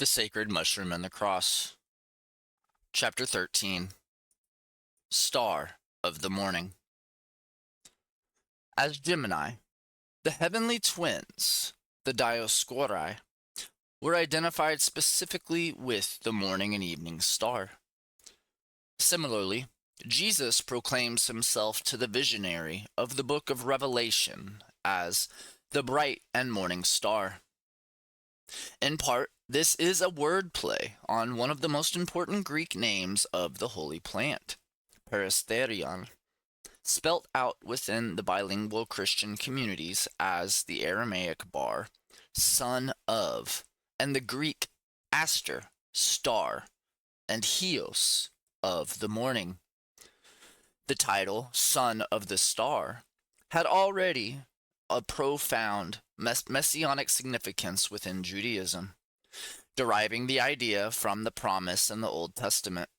The Sacred Mushroom and the Cross. Chapter 13. Star of the Morning. As Gemini, the heavenly twins, the Dioscuri, were identified specifically with the morning and evening star. Similarly, Jesus proclaims himself to the visionary of the book of Revelation as the bright and morning star. In part, this is a wordplay on one of the most important Greek names of the holy plant, Peristerion, spelt out within the bilingual Christian communities as the Aramaic bar, son of, and the Greek aster, star, and Hios, of the morning. The title, Son of the Star, had already a profound messianic significance within Judaism, deriving the idea from the promise in the Old Testament.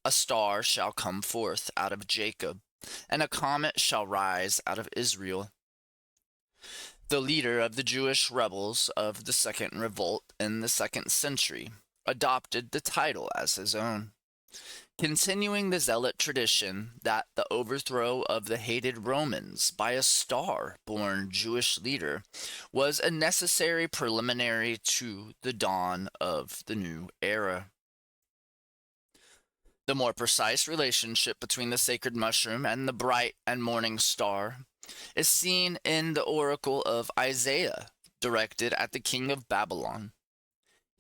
A star shall come forth out of Jacob, and a comet shall rise out of Israel. The leader of the Jewish rebels of the Second Revolt in the 2nd century adopted the title as his own, continuing the zealot tradition that the overthrow of the hated Romans by a star-born Jewish leader was a necessary preliminary to the dawn of the new era. The more precise relationship between the sacred mushroom and the bright and morning star is seen in the oracle of Isaiah, directed at the king of Babylon.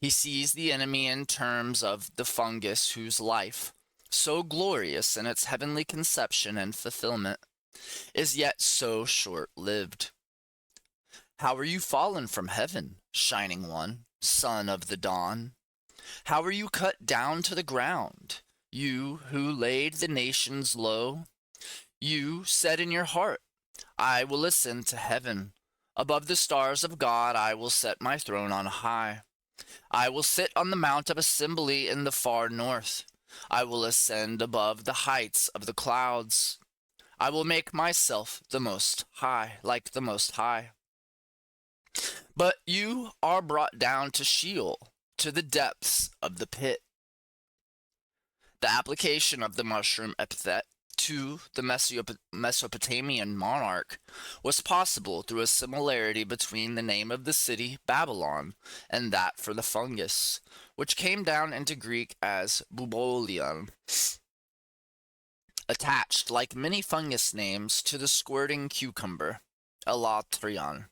He sees the enemy in terms of the fungus whose life, so glorious in its heavenly conception and fulfillment, is yet so short-lived. How are you fallen from heaven, shining one, son of the dawn? How are you cut down to the ground, you who laid the nations low? You said in your heart, I will ascend to heaven. Above the stars of God I will set my throne on high. I will sit on the mount of assembly in the far north. I will ascend above the heights of the clouds. I will make myself the Most High, like the Most High. But you are brought down to Sheol, to the depths of the pit. The application of the mushroom epithet to the Mesopotamian monarch was possible through a similarity between the name of the city, Babylon, and that for the fungus, which came down into Greek as bubolion, attached, like many fungus names, to the squirting cucumber, elatrion.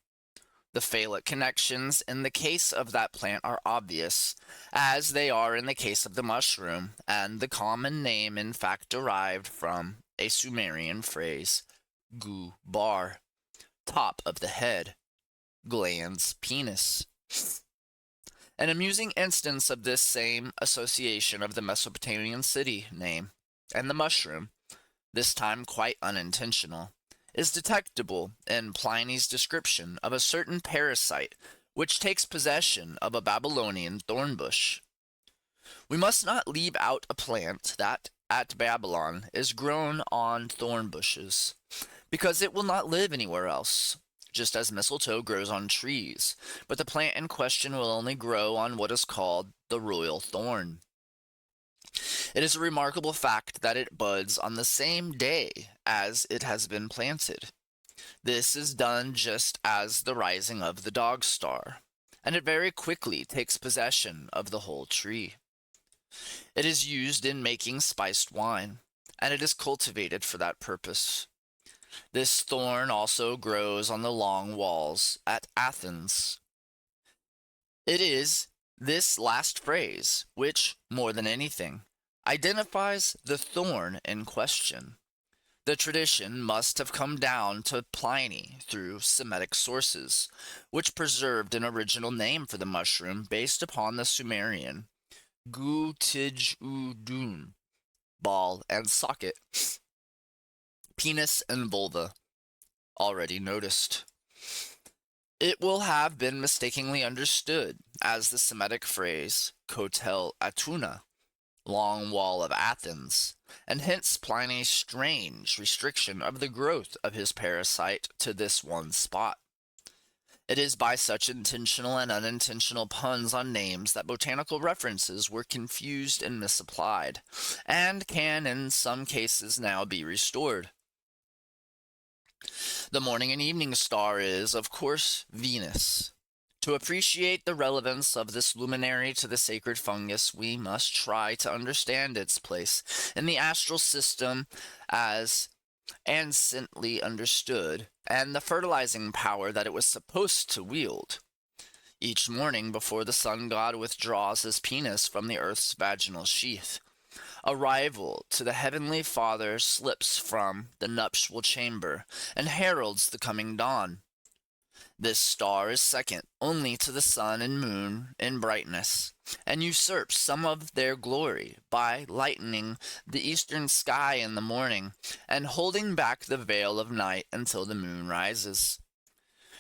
The phallic connections in the case of that plant are obvious, as they are in the case of the mushroom, and the common name in fact derived from a Sumerian phrase, gu bar, top of the head, glans penis. An amusing instance of this same association of the Mesopotamian city name and the mushroom, this time quite unintentional, is detectable in Pliny's description of a certain parasite which takes possession of a Babylonian thorn bush. We must not leave out a plant that, at Babylon, is grown on thorn bushes, because it will not live anywhere else, just as mistletoe grows on trees, but the plant in question will only grow on what is called the royal thorn. It is a remarkable fact that it buds on the same day as it has been planted. This is done just as the rising of the dog star, and it very quickly takes possession of the whole tree. It is used in making spiced wine, and it is cultivated for that purpose. This thorn also grows on the long walls at Athens. It is this last phrase which, more than anything, identifies the thorn in question. The tradition must have come down to Pliny through Semitic sources, which preserved an original name for the mushroom based upon the Sumerian gu-tij-u-dun, ball and socket, penis and vulva, already noticed. It will have been mistakenly understood as the Semitic phrase kotel atuna, long wall of Athens, and hence Pliny's strange restriction of the growth of his parasite to this one spot. It is by such intentional and unintentional puns on names that botanical references were confused and misapplied, and can in some cases now be restored. The morning and evening star is, of course, Venus. To appreciate the relevance of this luminary to the sacred fungus, we must try to understand its place in the astral system as anciently understood, and the fertilizing power that it was supposed to wield. Each morning before the sun god withdraws his penis from the earth's vaginal sheath, a rival to the heavenly Father slips from the nuptial chamber and heralds the coming dawn. This star is second only to the sun and moon in brightness, and usurps some of their glory by lightening the eastern sky in the morning and holding back the veil of night until the moon rises.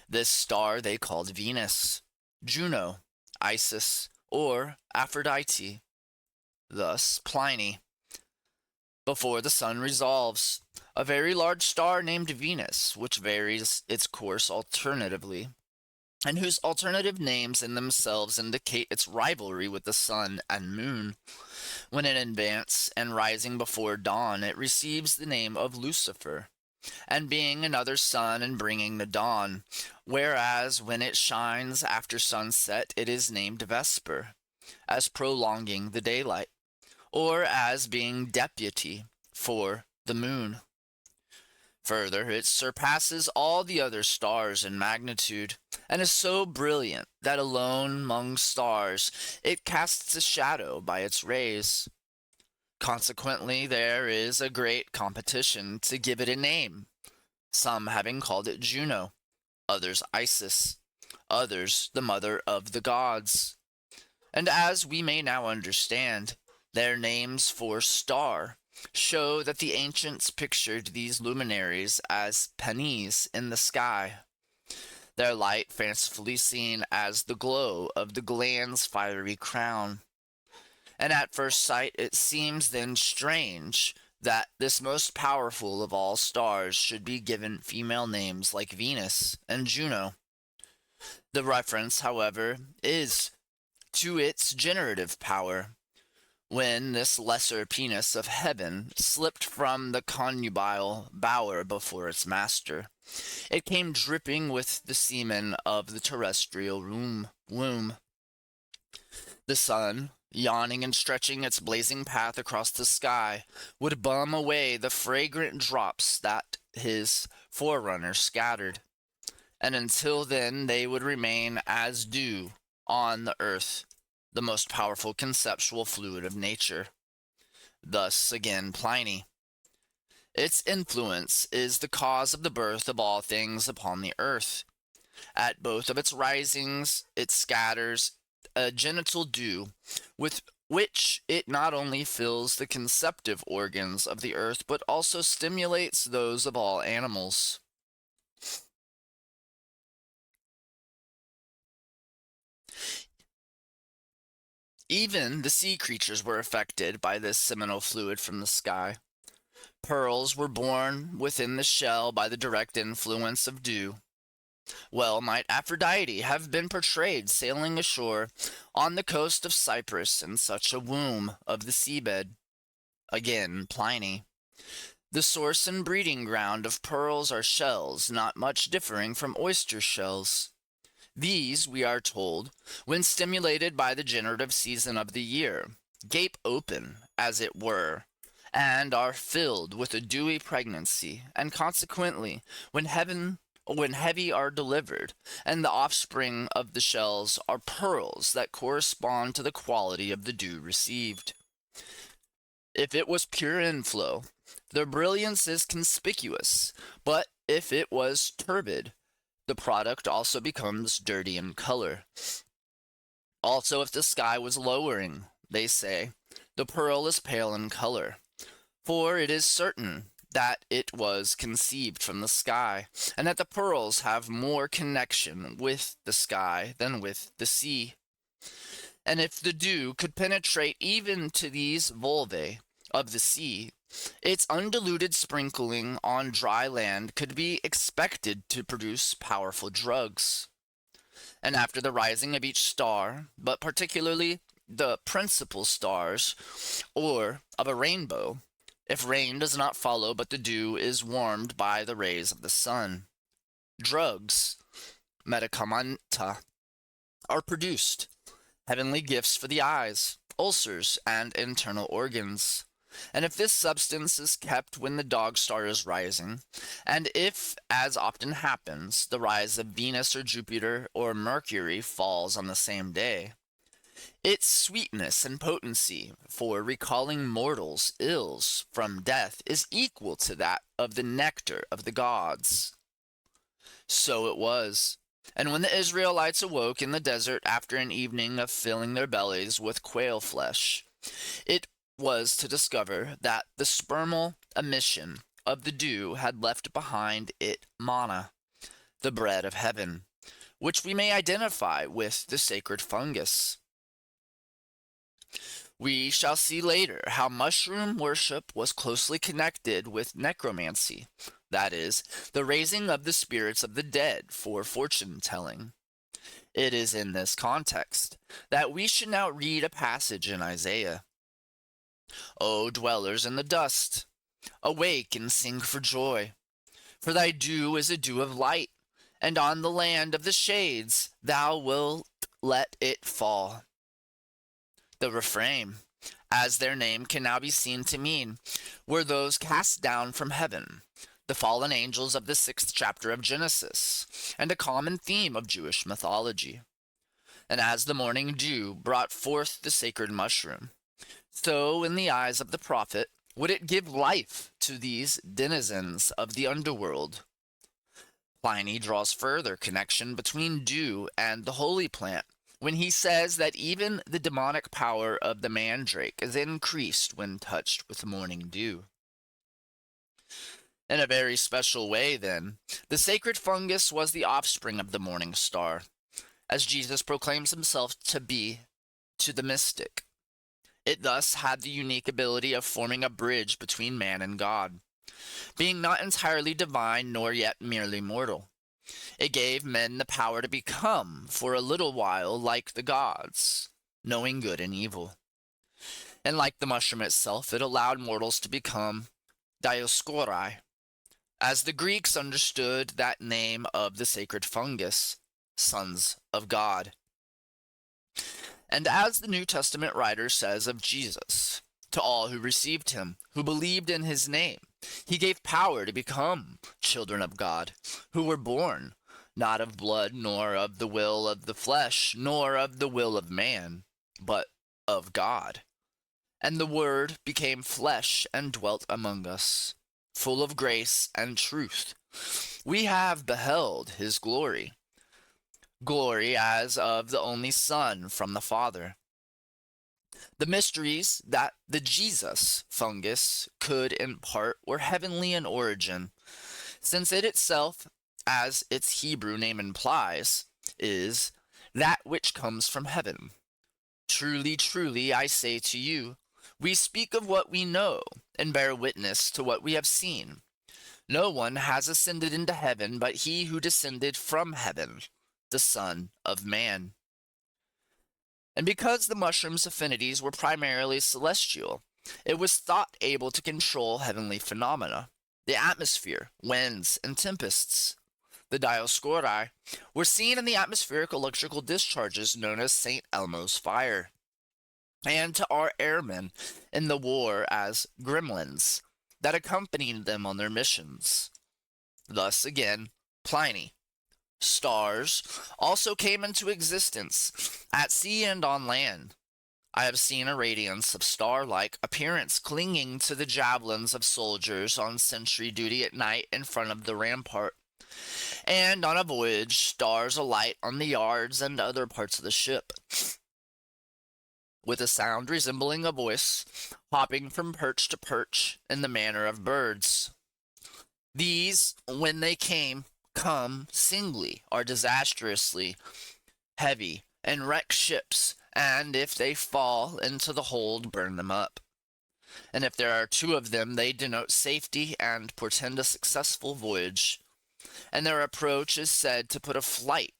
This star they called Venus, Juno, Isis, or Aphrodite. Thus Pliny. Before the sun resolves, a very large star named Venus, which varies its course alternatively, and whose alternative names in themselves indicate its rivalry with the sun and moon. When in advance and rising before dawn, it receives the name of Lucifer, and being another sun and bringing the dawn, whereas when it shines after sunset, it is named Vesper, as prolonging the daylight, or as being deputy for the moon. Further, it surpasses all the other stars in magnitude, and is so brilliant that alone among stars it casts a shadow by its rays. Consequently, there is a great competition to give it a name, some having called it Juno, others Isis, others the mother of the gods. And as we may now understand, their names for star show that the ancients pictured these luminaries as pennies in the sky, their light fancifully seen as the glow of the gland's fiery crown. And at first sight it seems then strange that this most powerful of all stars should be given female names like Venus and Juno. The reference, however, is to its generative power. When this lesser penis of heaven slipped from the conubile bower before its master, it came dripping with the semen of the terrestrial womb. The sun, yawning and stretching its blazing path across the sky, would bum away the fragrant drops that his forerunner scattered, and until then they would remain as dew on the earth, the most powerful conceptual fluid of nature. Thus again Pliny. Its influence is the cause of the birth of all things upon the earth. At both of its risings it scatters a genital dew, with which it not only fills the conceptive organs of the earth, but also stimulates those of all animals. Even the sea creatures were affected by this seminal fluid from the sky. Pearls were born within the shell by the direct influence of dew. Well might Aphrodite have been portrayed sailing ashore on the coast of Cyprus in such a womb of the seabed. Again, Pliny. The source and breeding ground of pearls are shells not much differing from oyster shells. These, we are told, when stimulated by the generative season of the year, gape open, as it were, and are filled with a dewy pregnancy, and consequently, when heavy are delivered, and the offspring of the shells are pearls that correspond to the quality of the dew received. If it was pure inflow, their brilliance is conspicuous, but if it was turbid, the product also becomes dirty in color. Also, if the sky was lowering, they say, the pearl is pale in color, for it is certain that it was conceived from the sky, and that the pearls have more connection with the sky than with the sea. And if the dew could penetrate even to these vulvae of the sea, its undiluted sprinkling on dry land could be expected to produce powerful drugs. And after the rising of each star, but particularly the principal stars, or of a rainbow, if rain does not follow but the dew is warmed by the rays of the sun, drugs, medicamenta, are produced, heavenly gifts for the eyes, ulcers, and internal organs. And if this substance is kept when the dog star is rising, and if, as often happens, the rise of Venus or Jupiter or Mercury falls on the same day, its sweetness and potency for recalling mortals' ills from death is equal to that of the nectar of the gods. So it was. And when the Israelites awoke in the desert after an evening of filling their bellies with quail flesh, it was to discover that the spermal emission of the dew had left behind it manna, the bread of heaven, which we may identify with the sacred fungus. We shall see later how mushroom worship was closely connected with necromancy, that is, the raising of the spirits of the dead for fortune telling. It is in this context that we should now read a passage in Isaiah. O dwellers in the dust, awake and sing for joy, for thy dew is a dew of light, and on the land of the shades thou wilt let it fall. The refrain, as their name can now be seen to mean, were those cast down from heaven, the fallen angels of the 6th chapter of Genesis, and a common theme of Jewish mythology. And as the morning dew brought forth the sacred mushroom, so in the eyes of the prophet would it give life to these denizens of the underworld. Pliny draws further connection between dew and the holy plant when he says that even the demonic power of the mandrake is increased when touched with morning dew. In a very special way, then, the sacred fungus was the offspring of the morning star, as Jesus proclaims himself to be to the mystic. It thus had the unique ability of forming a bridge between man and God, being not entirely divine nor yet merely mortal. It gave men the power to become, for a little while, like the gods, knowing good and evil. And like the mushroom itself, it allowed mortals to become Dioscorai, as the Greeks understood that name of the sacred fungus, sons of God. And as the New Testament writer says of Jesus, to all who received him, who believed in his name, he gave power to become children of God, who were born not of blood, nor of the will of the flesh, nor of the will of man, but of God. And the Word became flesh and dwelt among us, full of grace and truth. We have beheld his glory, glory as of the only Son from the Father. The mysteries that the Jesus fungus could impart were heavenly in origin, since it itself, as its Hebrew name implies, is that which comes from heaven. Truly, truly, I say to you, we speak of what we know, and bear witness to what we have seen. No one has ascended into heaven but he who descended from heaven, the Son of Man. And because the mushroom's affinities were primarily celestial, it was thought able to control heavenly phenomena, the atmosphere, winds, and tempests. The Dioscuri were seen in the atmospheric electrical discharges known as St. Elmo's fire, and to our airmen in the war as gremlins that accompanied them on their missions. Thus again, Pliny. Stars also came into existence at sea and on land. I have seen a radiance of star-like appearance clinging to the javelins of soldiers on sentry duty at night in front of the rampart, and on a voyage, stars alight on the yards and other parts of the ship, with a sound resembling a voice, hopping from perch to perch in the manner of birds. These, when they come singly, are disastrously heavy, and wreck ships, and if they fall into the hold, burn them up. And if there are two of them, they denote safety and portend a successful voyage, and their approach is said to put to flight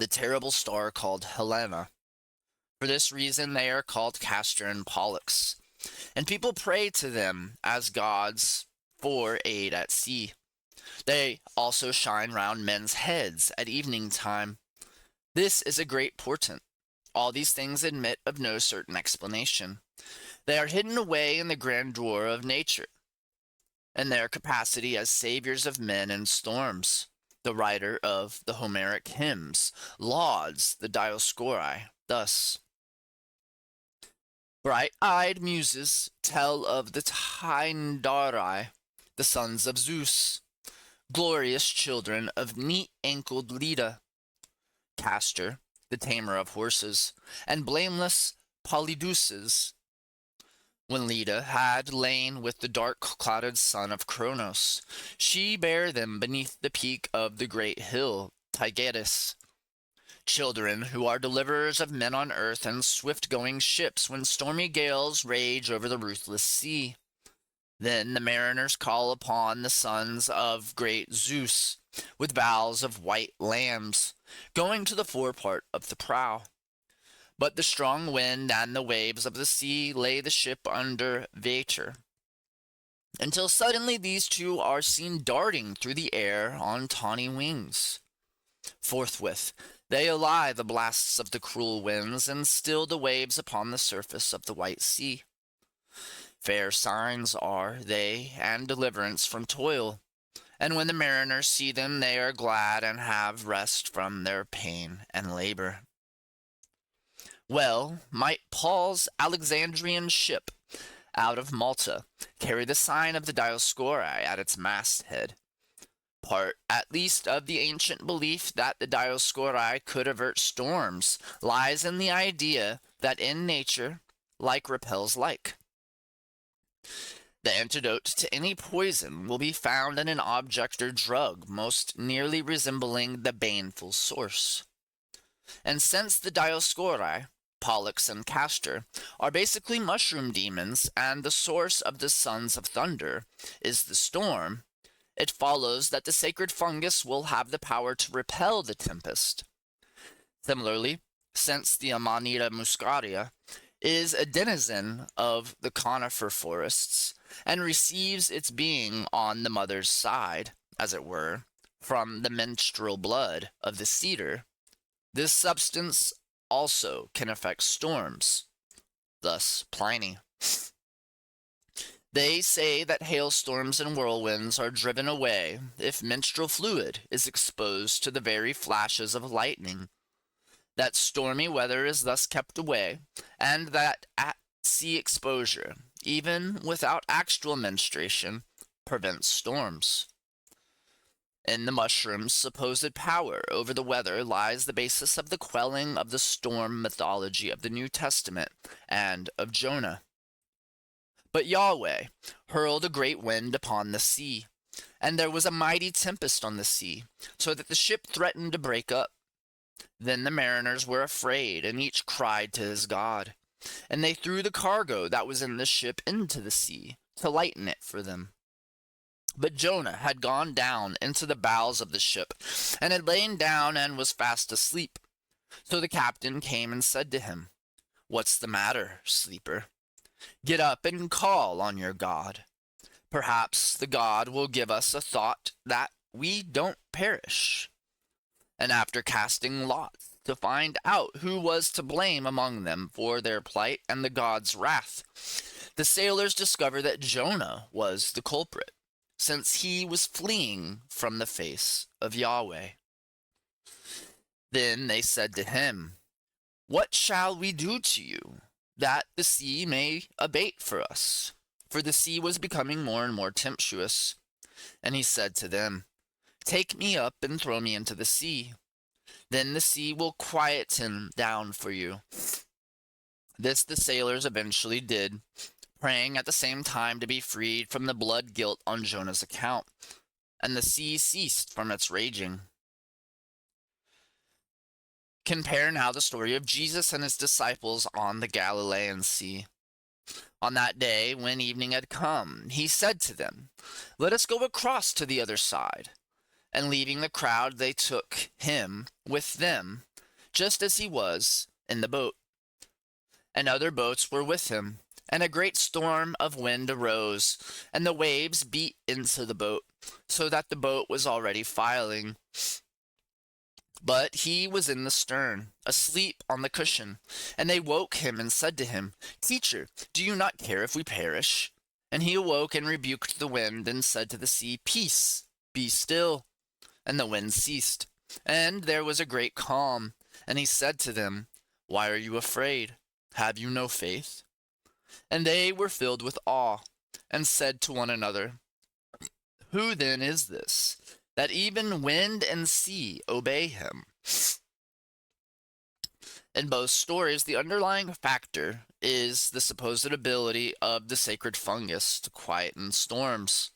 the terrible star called Helena. For this reason they are called Castor and Pollux, and people pray to them as gods for aid at sea. They also shine round men's heads at evening time. This is a great portent. All these things admit of no certain explanation. They are hidden away in the grandeur of nature, and their capacity as saviors of men in storms. The writer of the Homeric hymns lauds the Dioscuri thus: bright-eyed muses tell of the Tyndarii, the sons of Zeus, glorious children of neat-ankled Leda, Castor, the tamer of horses, and blameless Polydeuces. When Leda had lain with the dark-clouded son of Cronos, she bare them beneath the peak of the great hill, Taygetus. Children who are deliverers of men on earth and swift-going ships when stormy gales rage over the ruthless sea. Then the mariners call upon the sons of great Zeus, with vows of white lambs, going to the forepart of the prow. But the strong wind and the waves of the sea lay the ship under water, until suddenly these two are seen darting through the air on tawny wings. Forthwith they allay the blasts of the cruel winds and still the waves upon the surface of the white sea. Fair signs are they and deliverance from toil, and when the mariners see them they are glad and have rest from their pain and labor. Well might Paul's Alexandrian ship out of Malta carry the sign of the Dioscuri at its masthead. Part, at least, of the ancient belief that the Dioscuri could avert storms lies in the idea that in nature like repels like. The antidote to any poison will be found in an object or drug most nearly resembling the baneful source. And since the Dioscuri, Pollux and Castor, are basically mushroom demons, and the source of the sons of thunder is the storm, it follows that the sacred fungus will have the power to repel the tempest. Similarly, since the Amanita muscaria is a denizen of the conifer forests, and receives its being on the mother's side, as it were, from the menstrual blood of the cedar, this substance also can affect storms. Thus Pliny. They say that hailstorms and whirlwinds are driven away if menstrual fluid is exposed to the very flashes of lightning, that stormy weather is thus kept away, and that at-sea exposure, even without actual menstruation, prevents storms. In the mushroom's supposed power over the weather lies the basis of the quelling of the storm mythology of the New Testament and of Jonah. But Yahweh hurled a great wind upon the sea, and there was a mighty tempest on the sea, so that the ship threatened to break up. Then the mariners were afraid, and each cried to his God, and they threw the cargo that was in the ship into the sea, to lighten it for them. But Jonah had gone down into the bowels of the ship, and had lain down and was fast asleep. So the captain came and said to him, "What's the matter, sleeper? Get up and call on your God. Perhaps the God will give us a thought that we don't perish." And after casting lots to find out who was to blame among them for their plight and the God's wrath, the sailors discovered that Jonah was the culprit, since he was fleeing from the face of Yahweh. Then they said to him, "What shall we do to you, that the sea may abate for us?" For the sea was becoming more and more tempestuous. And he said to them, "Take me up and throw me into the sea. Then the sea will quieten down for you." This the sailors eventually did, praying at the same time to be freed from the blood guilt on Jonah's account, and the sea ceased from its raging. Compare now the story of Jesus and his disciples on the Galilean Sea. On that day, when evening had come, he said to them, "Let us go across to the other side." And leaving the crowd, they took him with them just as he was in the boat. And other boats were with him. And a great storm of wind arose, and the waves beat into the boat, so that the boat was already filing. But he was in the stern, asleep on the cushion. And they woke him and said to him, Teacher, do you not care if we perish? And he awoke and rebuked the wind and said to the sea, Peace, be still. And the wind ceased. And there was a great calm. And he said to them, Why are you afraid? Have you no faith? And they were filled with awe, and said to one another, Who then is this, that even wind and sea obey him? In both stories, the underlying factor is the supposed ability of the sacred fungus to quieten storms.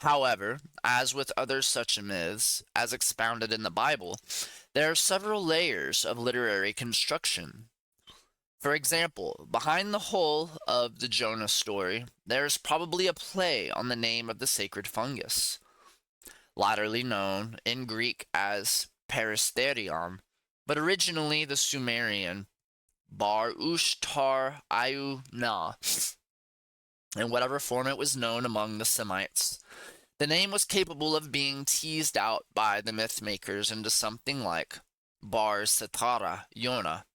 However, as with other such myths, as expounded in the Bible, there are several layers of literary construction. For example, behind the whole of the Jonah story, there is probably a play on the name of the sacred fungus, latterly known in Greek as peristerion, but originally the Sumerian bar ushtar ayu na, in whatever form it was known among the Semites. The name was capable of being teased out by the myth makers into something like bar setara Yona,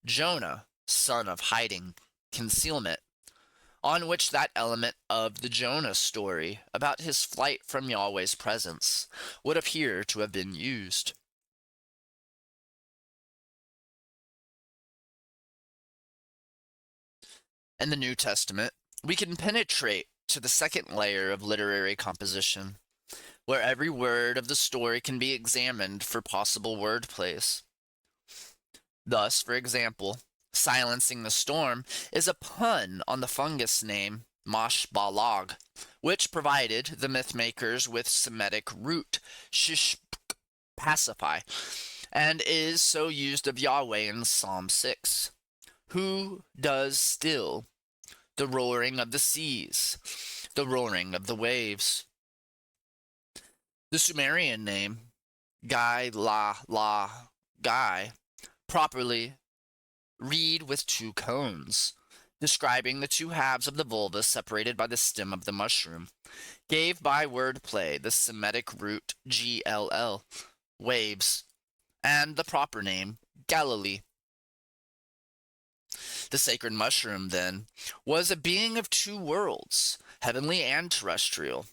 Jonah, son of hiding, concealment, on which that element of the Jonah story about his flight from Yahweh's presence would appear to have been used. In the New Testament, we can penetrate to the second layer of literary composition, where every word of the story can be examined for possible word plays. Thus, for example, silencing the storm is a pun on the fungus name Mashbalag, which provided the mythmakers with Semitic root shishp, pacify, and is so used of Yahweh in Psalm 6. Who does still the roaring of the seas, the roaring of the waves? The Sumerian name, Gai La La Gai, properly reed with two cones, describing the two halves of the vulva separated by the stem of the mushroom, gave by wordplay the Semitic root GLL, waves, and the proper name, Galilee. The sacred mushroom, then, was a being of two worlds, heavenly and terrestrial.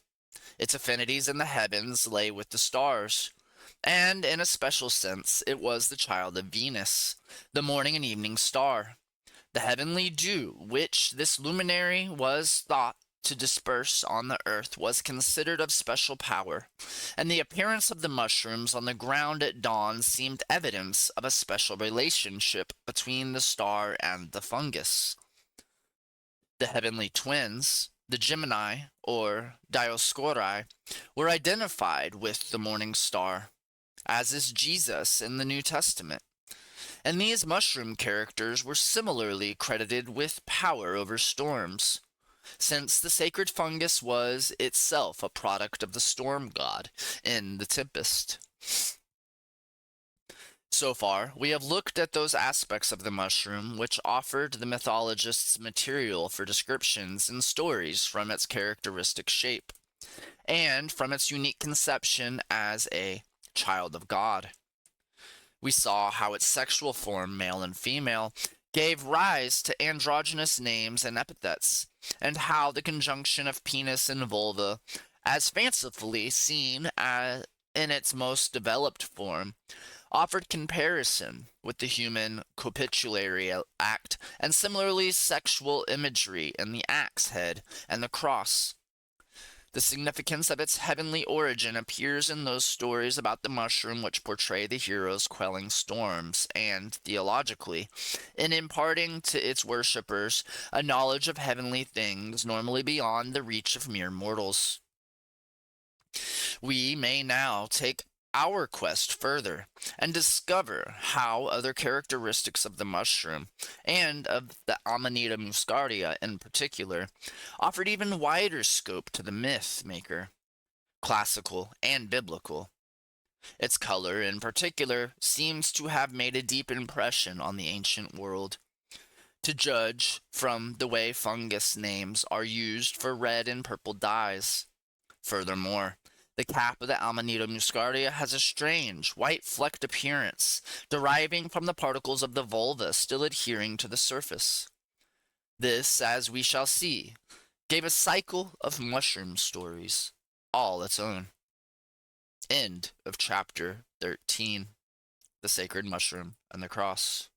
Its affinities in the heavens lay with the stars, and in a special sense it was the child of Venus, the morning and evening star. The heavenly dew which this luminary was thought to disperse on the earth was considered of special power, and the appearance of the mushrooms on the ground at dawn seemed evidence of a special relationship between the star and the fungus. The heavenly twins, the Gemini, or Dioscuri, were identified with the morning star, as is Jesus in the New Testament. And these mushroom characters were similarly credited with power over storms, since the sacred fungus was itself a product of the storm god in the Tempest. So far, we have looked at those aspects of the mushroom which offered the mythologists material for descriptions and stories from its characteristic shape, and from its unique conception as a child of God. We saw how its sexual form, male and female, gave rise to androgynous names and epithets, and how the conjunction of penis and vulva, as fancifully seen in its most developed form, offered comparison with the human copulatory act, and similarly sexual imagery in the axe head and the cross. The significance of its heavenly origin appears in those stories about the mushroom which portray the heroes quelling storms, and, theologically, in imparting to its worshippers a knowledge of heavenly things normally beyond the reach of mere mortals. We may now take our quest further and discover how other characteristics of the mushroom, and of the Amanita muscaria in particular, offered even wider scope to the myth maker, classical and biblical. Its color, in particular, seems to have made a deep impression on the ancient world. To judge from the way fungus names are used for red and purple dyes. Furthermore, the cap of the Amanita muscaria has a strange, white flecked appearance, deriving from the particles of the vulva still adhering to the surface. This, as we shall see, gave a cycle of mushroom stories, all its own. End of chapter 13. The Sacred Mushroom and the Cross.